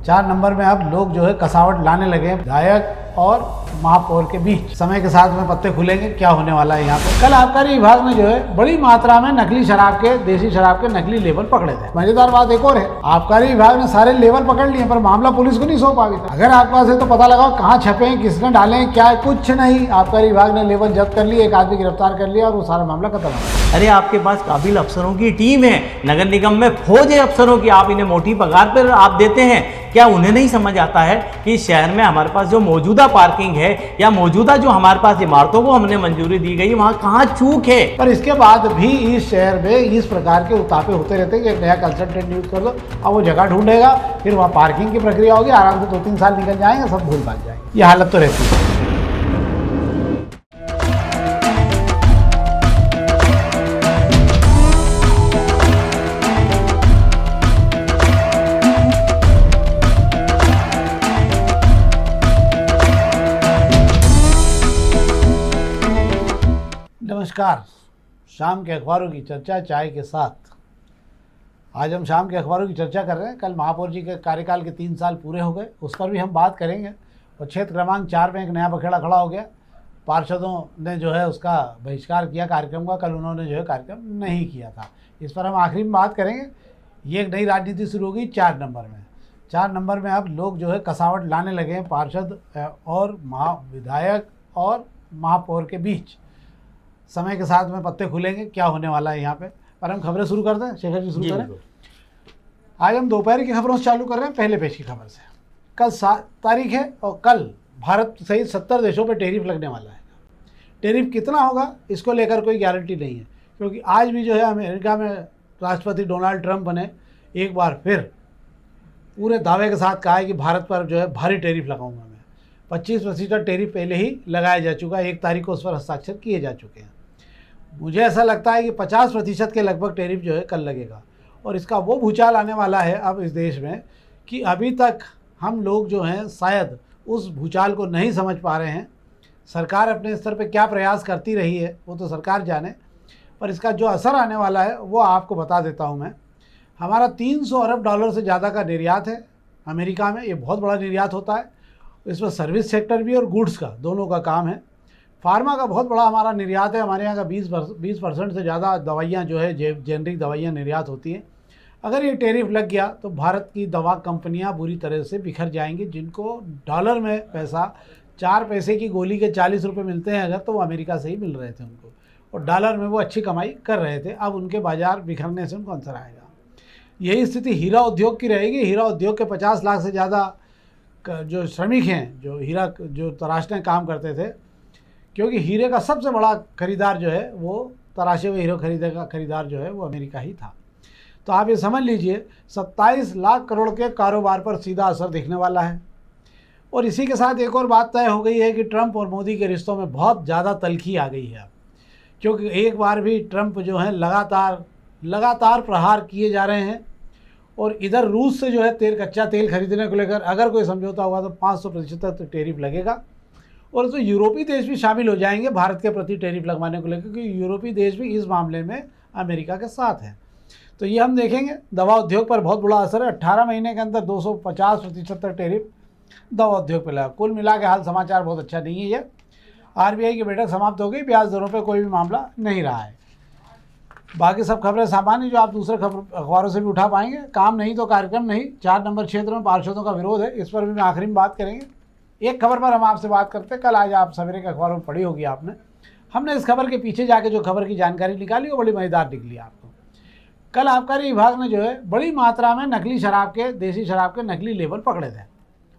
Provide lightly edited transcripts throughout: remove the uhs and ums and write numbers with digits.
4 number में अब लोग जो है कसावट लाने लगे हैं विधायक और महापौर के बीच। समय के साथ में पत्ते खुलेंगे, क्या होने वाला है यहाँ पे। कल आबकारी विभाग ने जो है बड़ी मात्रा में नकली शराब के, देसी शराब के नकली लेबल पकड़े थे। मजेदार बात एक और है, आबकारी विभाग ने सारे लेबल पकड़ लिए पर मामला पुलिस को नहीं सौंपा अभी तक। अगर आपके पास है तो पता लगाओ कहाँ छपे हैं, किसने डाले हैं, क्या है, कुछ नहीं। आबकारी विभाग ने लेबल जब्त कर लिए, एक आदमी गिरफ्तार कर लिया और वो सारा मामला खत्म हो। अरे आपके पास काबिल अफसरों की टीम है, नगर निगम में फौज है अफसरों की, आप इन्हें मोटी पगार पर आप देते हैं। क्या उन्हें नहीं समझ आता है कि शहर में हमारे पास जो मौजूदा पार्किंग है या मौजूदा जो हमारे पास इमारतों को हमने मंजूरी दी गई, वहाँ कहाँ चूक है। पर इसके बाद भी इस शहर में इस प्रकार के उतापे होते रहते हैं कि एक नया कंसल्टेंट न्यूज कर दो, अब वो जगह ढूंढेगा, फिर वहाँ पार्किंग की प्रक्रिया होगी, आराम से 2-3 साल निकल जाएंगे, सब भूल भाग जाएंगे। ये हालत तो रहती है। नमस्कार, शाम के अखबारों की चर्चा चाय के साथ। आज हम शाम के अखबारों की चर्चा कर रहे हैं। कल महापौर जी के कार्यकाल के 3 साल पूरे हो गए, उस पर भी हम बात करेंगे। और क्षेत्र क्रमांक 4 में एक नया बखेड़ा खड़ा हो गया। पार्षदों ने जो है उसका बहिष्कार किया कार्यक्रम का। कल उन्होंने जो है कार्यक्रम नहीं किया था, इस पर हम आखिरी में बात करेंगे। ये एक नई राजनीति शुरू होगी 4 नंबर में। 4 नंबर में अब लोग जो है कसावट लाने लगे हैं पार्षद और विधायक और महापौर के बीच। समय के साथ में पत्ते खुलेंगे, क्या होने वाला है यहाँ पे। पर हम खबरें शुरू करते हैं। शेखर जी शुरू करें। आज हम दोपहर की खबरों से चालू कर रहे हैं, पहले पेश की खबर से। कल 7 तारीख है और कल भारत सहित 70 देशों पे टैरिफ लगने वाला है। टैरिफ कितना होगा इसको लेकर कोई गारंटी नहीं है, क्योंकि आज भी जो है अमेरिका में राष्ट्रपति डोनाल्ड ट्रंप ने एक बार फिर पूरे दावे के साथ कहा है कि भारत पर जो है भारी टैरिफ लगाऊंगा मैं। 25% टैरिफ पहले ही लगाया जा चुका है, 1 तारीख को उस पर हस्ताक्षर किए जा चुके हैं। मुझे ऐसा लगता है कि 50% के लगभग टैरिफ जो है कल लगेगा। और इसका वो भूचाल आने वाला है अब इस देश में कि अभी तक हम लोग जो हैं शायद उस भूचाल को नहीं समझ पा रहे हैं। सरकार अपने स्तर पे क्या प्रयास करती रही है वो तो सरकार जाने, पर इसका जो असर आने वाला है वो आपको बता देता हूँ मैं। हमारा 300 अरब डॉलर से ज़्यादा का निर्यात है अमेरिका में। ये बहुत बड़ा निर्यात होता है। इसमें सर्विस सेक्टर भी और गुड्स का दोनों का काम है। फार्मा का बहुत बड़ा हमारा निर्यात है। हमारे यहाँ का 20% से ज़्यादा दवाइयाँ जो है जेनरिक दवाइयाँ निर्यात होती हैं। अगर ये टैरिफ लग गया तो भारत की दवा कंपनियाँ बुरी तरह से बिखर जाएंगी। जिनको डॉलर में पैसा 4 पैसे की गोली के 40 रुपये मिलते हैं अगर, तो वो अमेरिका से ही मिल रहे थे उनको, और डॉलर में वो अच्छी कमाई कर रहे थे। अब उनके बाज़ार बिखरने से उनको अंतर आएगा। यही स्थिति हीरा उद्योग की रहेगी। हीरा उद्योग के 50 लाख से ज़्यादा जो श्रमिक हैं जो हीरा जो तराशने काम करते थे, क्योंकि हीरे का सबसे बड़ा खरीदार जो है वो तराशे हुए हीरो खरीदार जो है वो अमेरिका ही था। तो आप ये समझ लीजिए 27 लाख करोड़ के कारोबार पर सीधा असर दिखने वाला है। और इसी के साथ एक और बात तय हो गई है कि ट्रंप और मोदी के रिश्तों में बहुत ज़्यादा तल्खी आ गई है, क्योंकि एक बार भी ट्रंप जो है लगातार प्रहार किए जा रहे हैं। और इधर रूस से जो है कच्चा तेल खरीदने को लेकर अगर कोई समझौता हुआ तो 500% तक टैरिफ लगेगा। और तो यूरोपीय देश भी शामिल हो जाएंगे भारत के प्रति टैरिफ लगवाने को लेकर, क्योंकि यूरोपीय देश भी इस मामले में अमेरिका के साथ है। तो ये हम देखेंगे। दवा उद्योग पर बहुत बड़ा असर है। 18 महीने के अंदर 250% तक टैरिफ दवा उद्योग पर लगा। कुल मिला के हाल समाचार बहुत अच्छा नहीं है। ये RBI की बैठक समाप्त हो गई, ब्याज दरों पर कोई भी मामला नहीं रहा है। बाकी सब खबरें सामान्य जो आप दूसरे अखबारों से भी उठा पाएंगे। काम नहीं तो कार्यक्रम नहीं। 4 नंबर क्षेत्र में पार्षदों का विरोध है, इस पर भी मैं आखिरी में बात करेंगे। एक खबर पर हम आपसे बात करते हैं। कल आज आप सवेरे के अखबारों में पढ़ी होगी आपने। हमने इस खबर के पीछे जाके जो खबर की जानकारी निकाली वो बड़ी मज़ेदार निकली आपको। कल आबकारी विभाग ने जो है बड़ी मात्रा में नकली शराब के, देसी शराब के नकली लेबल पकड़े थे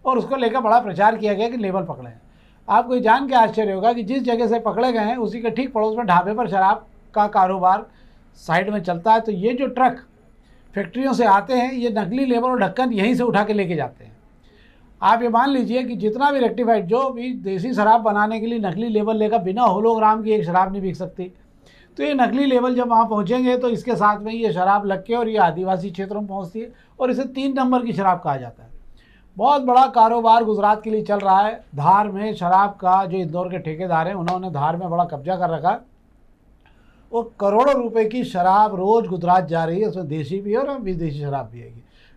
और उसको लेकर बड़ा प्रचार किया गया कि लेबल पकड़े हैं। आपको ये जान के आश्चर्य होगा कि जिस जगह से पकड़े गए हैं उसी के ठीक पड़ोस में ढाबे पर शराब का कारोबार साइड में चलता है। तो ये जो ट्रक फैक्ट्रियों से आते हैं ये नकली लेबल और ढक्कन यहीं से उठा के लेके जाते हैं। आप ये मान लीजिए कि जितना भी रेक्टिफाइड, जो भी देसी शराब बनाने के लिए नकली लेबल लेकर बिना होलोग्राम की एक शराब नहीं बिक सकती। तो ये नकली लेबल जब वहाँ पहुँचेंगे तो इसके साथ में ये शराब लग के और ये आदिवासी क्षेत्रों में पहुँचती है और इसे 3 नंबर की शराब कहा जाता है। बहुत बड़ा कारोबार गुजरात के लिए चल रहा है। धार में शराब का जो इंदौर के ठेकेदार हैं उन्होंने धार में बड़ा कब्जा कर रखा है और करोड़ों रुपए की शराब रोज़ गुजरात जा रही है। उसमें देसी भी है और विदेशी शराब भी है।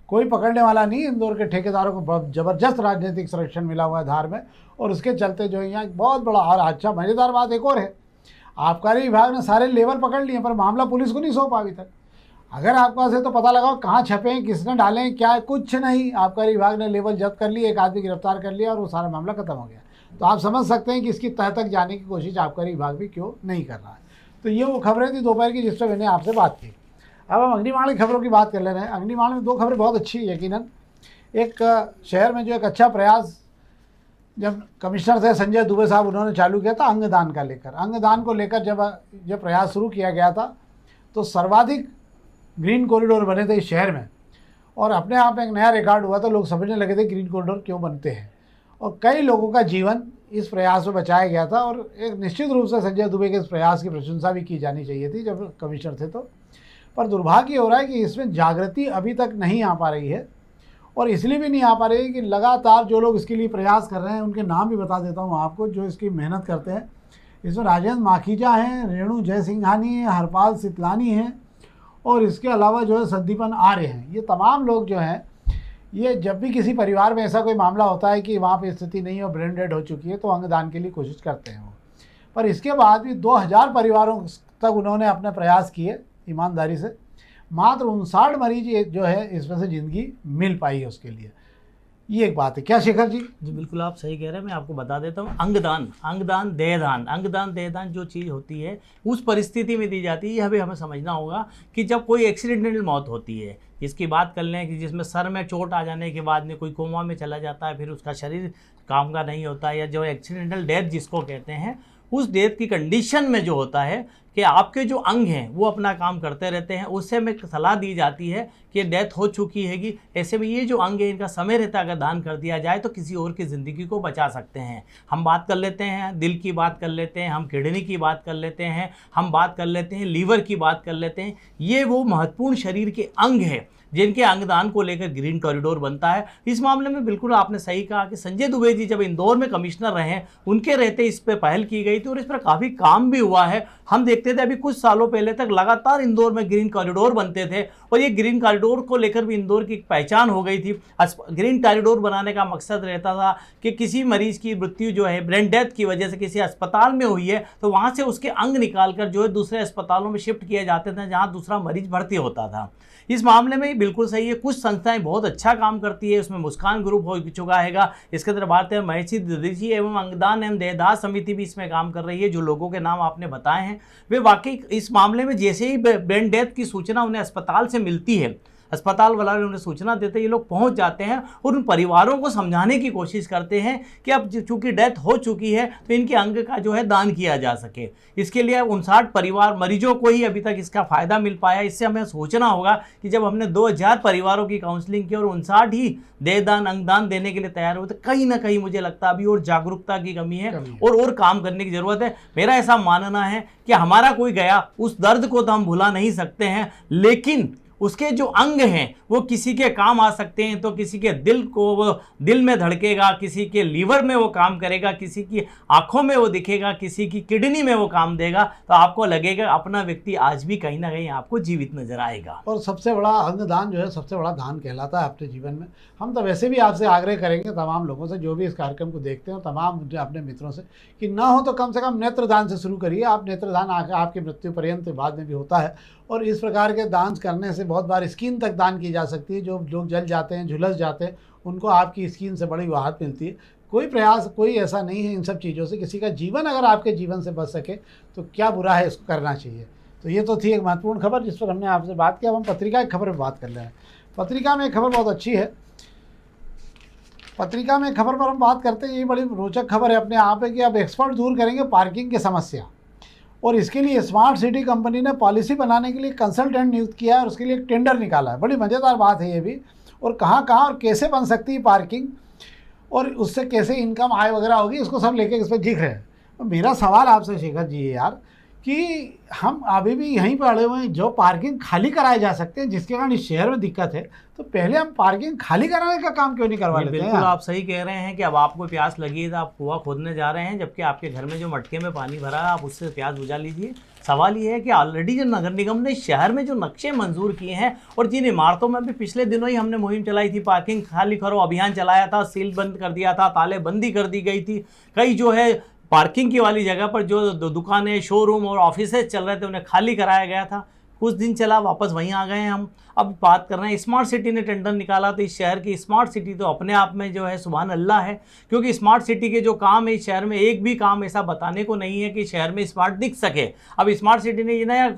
कोई पकड़ने वाला नहीं। इंदौर के ठेकेदारों को बहुत ज़बरदस्त राजनीतिक संरक्षण मिला हुआ है धार में, और उसके चलते जो है यहाँ बहुत बड़ा। और अच्छा मज़ेदार बात एक और है, आबकारी विभाग ने सारे लेवल पकड़ लिए पर मामला पुलिस को नहीं सौंपा अभी तक। अगर आपके पास है तो पता लगाओ कहाँ छपे हैं, किसने डाले हैं, क्या है, कुछ नहीं। आबकारी विभाग ने लेवल जब्त कर लिए, एक आदमी गिरफ्तार कर लिया और वो सारा मामला खत्म हो गया। तो आप समझ सकते हैं कि इसकी तह तक जाने की कोशिश आबकारी विभाग भी क्यों नहीं कर रहा है। तो ये वो खबरें थी दोपहर की जिस पर मैंने आपसे बात की। अब हम अग्निमाण की खबरों की बात कर ले रहे हैं। अग्निमाण में 2 खबरें बहुत अच्छी है यकीनन। एक शहर में जो एक अच्छा प्रयास जब कमिश्नर थे संजय दुबे साहब, उन्होंने चालू किया था अंगदान का लेकर। अंगदान को लेकर जब प्रयास शुरू किया गया था तो सर्वाधिक ग्रीन कॉरिडोर बने थे इस शहर में, और अपने आप में एक नया रिकॉर्ड हुआ था। लोग समझने लगे थे ग्रीन कॉरिडोर क्यों बनते हैं, और कई लोगों का जीवन इस प्रयास में बचाया गया था। और एक निश्चित रूप से संजय दुबे के इस प्रयास की प्रशंसा भी की जानी चाहिए थी जब कमिश्नर थे तो। पर दुर्भाग्य हो रहा है कि इसमें जागृति अभी तक नहीं आ पा रही है, और इसलिए भी नहीं आ पा रही है कि लगातार जो लोग इसके लिए प्रयास कर रहे हैं, उनके नाम भी बता देता हूँ आपको जो इसकी मेहनत करते हैं। इसमें राजेंद्र माखीजा हैं, रेणु जयसिंघानी हैं, हरपाल सितलानी हैं, और इसके अलावा जो है संदीपन आर्य हैं। ये तमाम लोग जो हैं, ये जब भी किसी परिवार में ऐसा कोई मामला होता है कि वहाँ पे स्थिति नहीं है, ब्रेन डेड हो चुकी है, तो अंगदान के लिए कोशिश करते हैं वो। पर इसके बाद भी 2000 परिवारों तक उन्होंने अपने प्रयास किए ईमानदारी से। मात्र 59 मरीज जो है इसमें से ज़िंदगी मिल पाई है उसके लिए। ये एक बात है। क्या शेखर जी? जी बिल्कुल आप सही कह रहे हैं। मैं आपको बता देता हूँ, अंगदान देहदान जो चीज़ होती है उस परिस्थिति में दी जाती है। यह भी हमें समझना होगा कि जब कोई एक्सीडेंटल मौत होती है, इसकी बात कर लें कि जिसमें सर में चोट आ जाने के बाद में कोई कोमा में चला जाता है, फिर उसका शरीर काम का नहीं होता है, या जो एक्सीडेंटल डेथ जिसको कहते हैं, उस डेथ की कंडीशन में जो होता है कि आपके जो अंग हैं वो अपना काम करते रहते हैं, उससे में सलाह दी जाती है कि डेथ हो चुकी हैगी, ऐसे में ये जो अंग है इनका समय रहता है अगर दान कर दिया जाए तो किसी और की ज़िंदगी को बचा सकते हैं। हम बात कर लेते हैं दिल की बात कर लेते हैं, हम किडनी की बात कर लेते हैं, हम बात कर लेते हैं लीवर की बात कर लेते हैं। ये वो महत्वपूर्ण शरीर के अंग हैं जिनके अंगदान को लेकर ग्रीन कॉरिडोर बनता है। इस मामले में बिल्कुल आपने सही कहा कि संजय दुबे जी जब इंदौर में कमिश्नर रहे, उनके रहते इस पर पहल की गई थी और इस पर काफ़ी काम भी हुआ है। हम देखते थे अभी कुछ सालों पहले तक लगातार इंदौर में ग्रीन कॉरिडोर बनते थे, और ये ग्रीन कॉरिडोर को लेकर भी इंदौर की एक पहचान हो गई थी। ग्रीन कॉरिडोर बनाने का मकसद रहता था कि किसी मरीज़ की मृत्यु जो है ब्रेन डेथ की वजह से किसी अस्पताल में हुई है, तो वहाँ से उसके अंग निकाल कर जो है दूसरे अस्पतालों में शिफ्ट किए जाते थे जहाँ दूसरा मरीज भर्ती होता था। इस मामले में बिल्कुल सही है, कुछ संस्थाएं बहुत अच्छा काम करती है, उसमें मुस्कान ग्रुप हो चुका हैगा, इसके अंदर बात है महर्षि दधीची एवं अंगदान एवं देहदान समिति भी इसमें काम कर रही है। जो लोगों के नाम आपने बताए हैं वे वाकई इस मामले में जैसे ही ब्रेन डेथ की सूचना उन्हें अस्पताल से मिलती है, अस्पताल वाले उन्हें सूचना देते ये लोग पहुंच जाते हैं और उन परिवारों को समझाने की कोशिश करते हैं कि अब चूंकि डेथ हो चुकी है तो इनके अंग का जो है दान किया जा सके। इसके लिए 59 परिवार मरीजों को ही अभी तक इसका फ़ायदा मिल पाया। इससे हमें सोचना होगा कि जब हमने 2000 परिवारों की काउंसलिंग की और 59 ही देहदान अंगदान देने के लिए तैयार हुए, तो कहीं ना कहीं मुझे लगता है अभी और जागरूकता की कमी है और काम करने की ज़रूरत है। मेरा ऐसा मानना है कि हमारा कोई गया, उस दर्द को तो हम भुला नहीं सकते हैं, लेकिन उसके जो अंग हैं वो किसी के काम आ सकते हैं। तो किसी के दिल को वो दिल में धड़केगा, किसी के लीवर में वो काम करेगा, किसी की आंखों में वो दिखेगा, किसी की किडनी में वो काम देगा, तो आपको लगेगा अपना व्यक्ति आज भी कहीं ना कहीं आपको जीवित नजर आएगा। और सबसे बड़ा अंगदान जो है सबसे बड़ा दान कहलाता है अपने जीवन में। हम तो वैसे भी आपसे आग्रह करेंगे तमाम लोगों से जो भी इस कार्यक्रम को देखते हैं, तमाम अपने मित्रों से, कि ना हो तो कम से कम नेत्रदान से शुरू करिए। आप नेत्रदान आपकी मृत्यु पर्यंत बाद में भी होता है, और इस प्रकार के दान करने से बहुत बार स्किन तक दान की जा सकती है। जो लोग जल जाते हैं, झुलस जाते हैं, उनको आपकी स्किन से बड़ी राहत मिलती है। कोई प्रयास कोई ऐसा नहीं है इन सब चीज़ों से, किसी का जीवन अगर आपके जीवन से बच सके तो क्या बुरा है, इसको करना चाहिए। तो ये तो थी एक महत्वपूर्ण खबर जिस पर हमने आपसे बात की। अब हम पत्रिका की खबर पर बात कर रहे हैं। पत्रिका में एक खबर बहुत अच्छी है। पत्रिका में खबर पर हम बात करते हैं, ये बड़ी रोचक खबर है अपने आप है कि अब एक्सपर्ट दूर करेंगे पार्किंग की समस्या, और इसके लिए स्मार्ट सिटी कंपनी ने पॉलिसी बनाने के लिए कंसल्टेंट नियुक्त किया है और उसके लिए एक टेंडर निकाला है। बड़ी मज़ेदार बात है ये भी। और कहाँ और कैसे बन सकती है पार्किंग, और उससे कैसे इनकम आय वगैरह होगी, इसको सब लेके इस पर लिख रहे हैं। तो मेरा सवाल आपसे शेखर जी है यार कि हम अभी भी यहीं पर अड़े हुए हैं। जो पार्किंग खाली कराए जा सकते हैं, जिसके कारण इस शहर में दिक्कत है, तो पहले हम पार्किंग खाली कराने का काम क्यों नहीं करवा लेते हैं? बिल्कुल आप सही कह रहे हैं कि अब आपको प्यास लगी है तो आप कुआं खोदने जा रहे हैं, जबकि आपके घर में जो मटके में पानी भरा है आप उससे प्यास बुझा लीजिए। सवाल ये है कि ऑलरेडी जो नगर निगम ने शहर में जो नक्शे मंजूर किए हैं और जिन इमारतों में भी पिछले दिनों ही हमने मुहिम चलाई थी, पार्किंग खाली करो अभियान चलाया था, सील बंद कर दिया था, ताले बंदी कर दी गई थी, कई जो है पार्किंग की वाली जगह पर जो दुकानें, शोरूम और ऑफिसेज चल रहे थे उन्हें खाली कराया गया था। कुछ दिन चला, वापस वहीं आ गए हैं हम। अब बात कर रहे हैं स्मार्ट सिटी ने टेंडर निकाला, तो इस शहर की स्मार्ट सिटी तो अपने आप में जो है सुभान अल्लाह है, क्योंकि स्मार्ट सिटी के जो काम है इस शहर में एक भी काम ऐसा बताने को नहीं है कि शहर में स्मार्ट दिख सके। अब स्मार्ट सिटी ने ये नया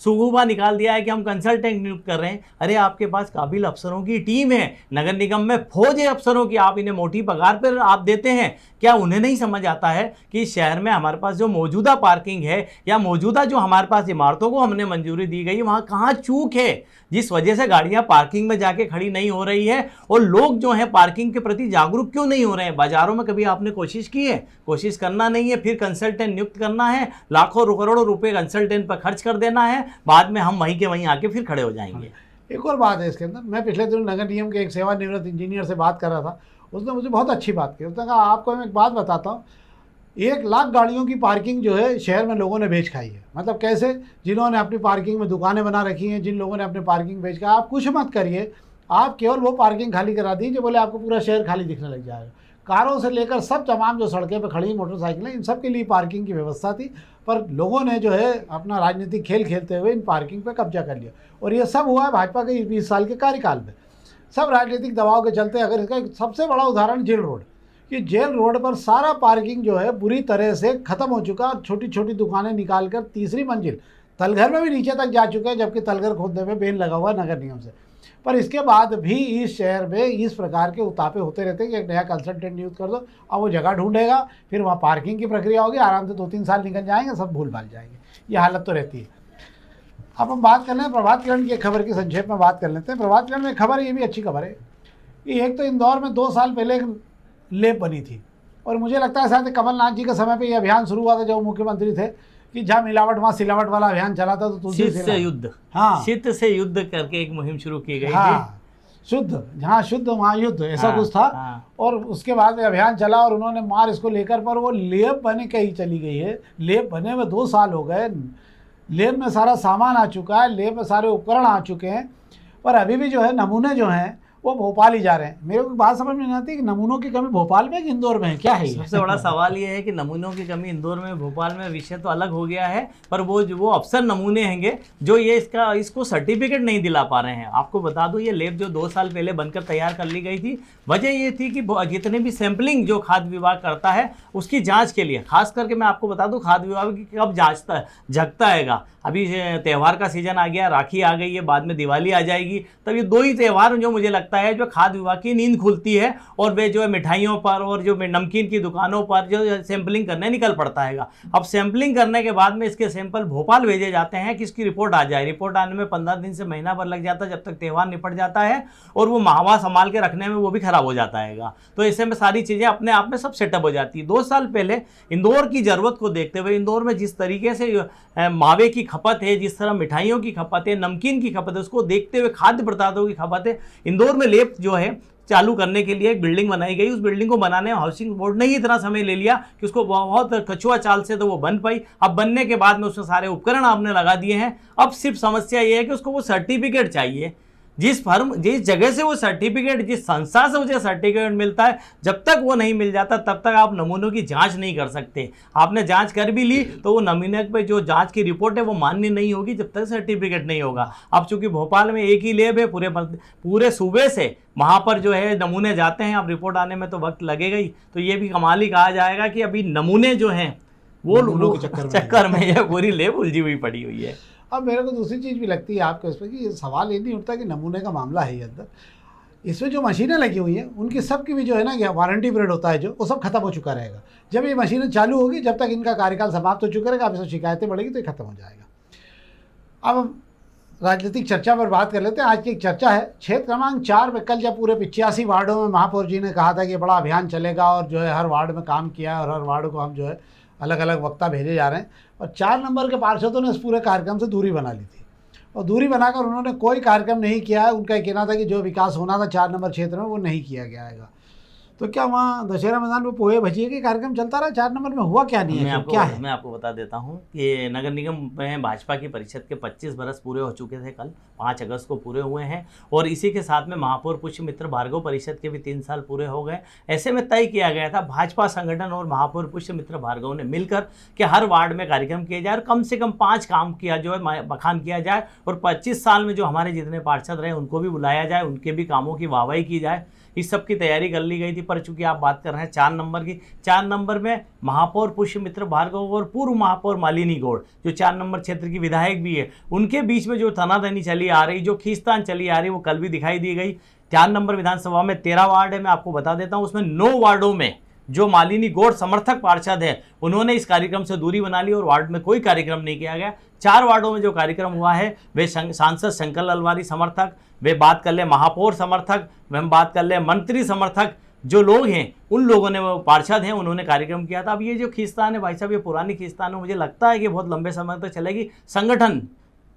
सुगुबा निकाल दिया है कि हम कंसल्टेंट नियुक्त कर रहे हैं। अरे आपके पास काबिल अफसरों की टीम है, नगर निगम में फौज है अफसरों की, आप इन्हें मोटी पगार पर आप देते हैं। क्या उन्हें नहीं समझ आता है कि शहर में हमारे पास जो मौजूदा पार्किंग है या मौजूदा जो हमारे पास इमारतों को हमने मंजूरी दी गई वहाँ कहाँ चूक है, जिस वजह से गाड़ियां पार्किंग में जाके खड़ी नहीं हो रही है और लोग जो हैं पार्किंग के प्रति जागरूक क्यों नहीं हो रहे हैं। बाजारों में कभी आपने कोशिश की है? कोशिश करना नहीं है, फिर कंसल्टेंट नियुक्त करना है, लाखों करोड़ों रुपए कंसल्टेंट पर खर्च कर देना है, बाद में हम वहीं के वहीं आके फिर खड़े हो जाएंगे। एक और बात है इसके अंदर, मैं पिछले दिनों नगर निगम के एक सेवानिवृत्त इंजीनियर से बात कर रहा था, उसने मुझे बहुत अच्छी बात की। उसने कहा आपको मैं एक बात बताता हूँ, 1 लाख गाड़ियों की पार्किंग जो है शहर में लोगों ने बेच खाई है। मतलब कैसे? जिन्होंने अपनी पार्किंग में दुकानें बना रखी हैं, जिन लोगों ने अपनी पार्किंग बेच खाई। आप कुछ मत करिए, आप केवल वो पार्किंग खाली करा दीजिए, बोले आपको पूरा शहर खाली दिखने लग जाएगा। कारों से लेकर सब तमाम जो सड़कें पर खड़ी मोटरसाइकिलें, इन सब के लिए पार्किंग की व्यवस्था थी, पर लोगों ने जो है अपना राजनीतिक खेल खेलते हुए इन पार्किंग पर कब्जा कर लिया। और ये सब हुआ है भाजपा के 20 साल के कार्यकाल में, सब राजनीतिक दबाव के चलते। अगर इसका सबसे बड़ा उदाहरण जेल रोड, कि जेल रोड पर सारा पार्किंग जो है बुरी तरह से ख़त्म हो चुका और छोटी छोटी दुकानें निकालकर तीसरी मंजिल तलघर में भी नीचे तक जा चुके हैं, जबकि तलघर खोदने में बैन लगा हुआ है नगर निगम से। पर इसके बाद भी इस शहर में इस प्रकार के उतापे होते रहते हैं कि एक नया कंसल्टेंट नियुक्त कर दो, अब वो जगह ढूंढेगा, फिर वहाँ पार्किंग की प्रक्रिया होगी, आराम से 2-3 साल निकल जाएंगे, सब भूल भाल जाएंगे। ये हालत तो रहती है। अब हम बात कर लें प्रभात किरण की खबर की, संक्षेप में बात कर लेते हैं। प्रभात किरण में खबर, ये भी अच्छी खबर है कि एक तो इंदौर में 2 साल पहले एक लेब बनी थी, और मुझे लगता है शायद कमलनाथ जी के समय पे ये अभियान शुरू हुआ था जब मुख्यमंत्री थे, कि जहाँ मिलावट वहाँ सिलावट वाला अभियान चला था। तो शीत से युद्ध, हाँ, शीत से युद्ध करके एक मुहिम शुरू की गई हाँ, शुद्ध, जहाँ शुद्ध वहाँ युद्ध, ऐसा कुछ था। और उसके बाद में अभियान चला और उन्होंने मार इसको लेकर, पर वो लेब बने कहीं चली गई है। लेब बने में 2 साल हो गए, लेब में सारा सामान आ चुका है, लेब में सारे उपकरण आ चुके हैं, पर अभी भी जो है नमूने जो हैं वो भोपाल ही जा रहे हैं। मेरे को बात समझ में नहीं आती कि नमूनों की कमी भोपाल में कि इंदौर में है, क्या है? सबसे बड़ा सवाल ये है कि नमूनों की कमी इंदौर में भोपाल में विषय तो अलग हो गया है, पर वो अफसर नमूने हैंगे जो ये इसको सर्टिफिकेट नहीं दिला पा रहे हैं। आपको बता दूं, ये लेब जो 2 साल पहले बनकर तैयार कर ली गई थी, वजह ये थी कि जितने भी सैंपलिंग जो खाद्य विभाग करता है उसकी जाँच के लिए, खास करके मैं आपको बता दूँ खाद्य विभाग की कब झकता हैगा। अभी त्यौहार का सीजन आ गया, राखी आ गई है, बाद में दिवाली आ जाएगी, तब ये 2 ही त्यौहार जो मुझे लगता है जो खाद्य विभाग की नींद खुलती है और वे जो है मिठाइयों पर और जो नमकीन की दुकानों पर जो सैंपलिंग करने निकल पड़ता है। अब सैंपलिंग करने के बाद में इसके सैंपल भोपाल भेजे जाते हैं कि इसकी रिपोर्ट आ जाए। रिपोर्ट आने में 15 दिन से महीना भर लग जाता है, जब तक त्यौहार निपट जाता है, और वो माहवा संभाल के रखने में वो भी खराब हो जाता है। तो ऐसे में सारी चीज़ें अपने आप में सब सेटअप हो जाती है। 2 साल पहले इंदौर की ज़रूरत को देखते हुए, इंदौर में जिस तरीके से मावे की खपत है, जिस तरह मिठाइयों की खपत है, नमकीन की खपत है, उसको देखते हुए खाद्य पदार्थों की खपत है, इंदौर में लेब जो है चालू करने के लिए एक बिल्डिंग बनाई गई। उस बिल्डिंग को बनाने में हाउसिंग बोर्ड ने ही इतना समय ले लिया कि उसको बहुत कछुआ चाल से तो वो बन पाई। अब बनने के बाद में उसमें सारे उपकरण आपने लगा दिए हैं। अब सिर्फ समस्या ये है कि उसको वो सर्टिफिकेट चाहिए। जिस जगह से वो सर्टिफिकेट, जिस संस्था से मुझे सर्टिफिकेट मिलता है, जब तक वो नहीं मिल जाता तब तक आप नमूनों की जांच नहीं कर सकते। आपने जांच कर भी ली तो वो नमूने पे जो जांच की रिपोर्ट है वो मान्य नहीं होगी जब तक सर्टिफिकेट नहीं होगा। अब चूंकि भोपाल में एक ही लैब है, पूरे सूबे से वहाँ पर जो है नमूने जाते हैं, अब रिपोर्ट आने में तो वक्त लगेगा ही। तो ये भी कमाल ही कहा जाएगा कि अभी नमूने जो हैं वो चक्कर में यह पूरी लैब उलझी हुई पड़ी हुई है। अब मेरे को दूसरी चीज़ भी लगती है आपको इसमें कि सवाल ये नहीं उठता कि नमूने का मामला है ये अंदर, इसमें जो मशीनें लगी हुई हैं उनकी सब की भी जो है ना वारंटी पीरियड होता है, जो वो सब खत्म हो चुका रहेगा। जब ये मशीनें चालू होगी, जब तक इनका कार्यकाल समाप्त हो चुका रहेगा, अब इसमें शिकायतें बढ़ेगी तो ये खत्म हो जाएगा। अब राजनीतिक चर्चा पर बात कर लेते हैं। आज की एक चर्चा है क्षेत्र क्रमांक 4 में। कल जब पूरे 85 वार्डों में महापौर जी ने कहा था कि बड़ा अभियान चलेगा और जो है हर वार्ड में काम किया और हर वार्ड को हम जो है अलग अलग वक्ता भेजे जा रहे हैं, और 4 नंबर के पार्षदों ने इस पूरे कार्यक्रम से दूरी बना ली थी और दूरी बनाकर उन्होंने कोई कार्यक्रम नहीं किया है। उनका कहना था कि जो विकास होना था 4 नंबर क्षेत्र में वो नहीं किया गया है। तो क्या वहाँ दशहरा मैदान में पोहे भजिए के कार्यक्रम चलता रहा? 4 नंबर में हुआ क्या नहीं है, क्या है? मैं आपको बता देता हूँ कि नगर निगम में भाजपा की परिषद के 25 बरस पूरे हो चुके थे, कल 5 अगस्त को पूरे हुए हैं, और इसी के साथ में महापौर पुष्य मित्र भार्गव परिषद के भी 3 साल पूरे हो गए। ऐसे में तय किया गया था भाजपा संगठन और महापौर पुष्य मित्र भार्गव ने मिलकर कि हर वार्ड में कार्यक्रम किए जाए और कम से कम 5 काम किया जो है बखान किया जाए, और 25 साल में जो हमारे जितने पार्षद रहे उनको भी बुलाया जाए, उनके भी कामों की वाहवाही की जाए। इस सब की तैयारी कर ली गई थी। पर चूंकि आप बात कर रहे हैं 4 नंबर की, 4 नंबर में महापौर पुष्य मित्र भार्गव और पूर्व महापौर मालिनी गौड़ जो 4 नंबर क्षेत्र की विधायक भी है, उनके बीच में जो तनातनी चली आ रही, जो खींचतान चली आ रही, वो कल भी दिखाई दी गई। 4 नंबर विधानसभा में 13 वार्ड है, मैं आपको बता देता हूँ, उसमें 9 वार्डों में जो मालिनी गौड़ समर्थक पार्षद है उन्होंने इस कार्यक्रम से दूरी बना ली और वार्ड में कोई कार्यक्रम नहीं किया गया। 4 वार्डों में जो कार्यक्रम हुआ है वे सांसद शंकर ललवारी समर्थक, वे बात कर ले महापौर समर्थक, हम बात कर ले मंत्री समर्थक, जो लोग हैं उन लोगों ने, वो पार्षद हैं, उन्होंने कार्यक्रम किया था। अब ये जो खींचतान है भाई साहब, ये पुरानी खींचतान है, मुझे लगता है कि बहुत लंबे समय तक चलेगी। संगठन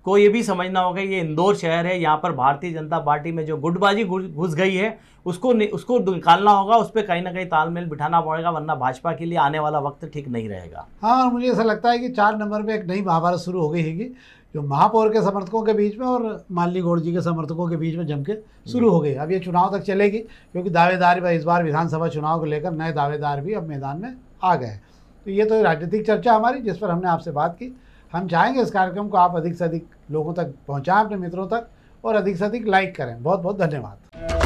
को ये भी समझना होगा, ये इंदौर शहर है, यहाँ पर भारतीय जनता पार्टी में जो गुटबाजी घुस गई है उसको निकालना होगा, उस पर कहीं ना कहीं तालमेल बिठाना पड़ेगा, वरना भाजपा के लिए आने वाला वक्त ठीक नहीं रहेगा। हाँ, और मुझे ऐसा लगता है कि 4 नंबर में एक नई महाभारत शुरू हो गई है, जो महापौर के समर्थकों के बीच में और मालिनी गौड़ जी के समर्थकों के बीच में जम के शुरू हो गई। अब ये चुनाव तक चलेगी, क्योंकि दावेदार इस बार विधानसभा चुनाव को लेकर नए दावेदार भी अब मैदान में आ गए। तो ये तो राजनीतिक चर्चा हमारी, जिस पर हमने आपसे बात की। हम चाहेंगे इस कार्यक्रम को आप अधिक से अधिक लोगों तक पहुँचाएँ, अपने मित्रों तक, और अधिक से अधिक लाइक करें। बहुत बहुत धन्यवाद।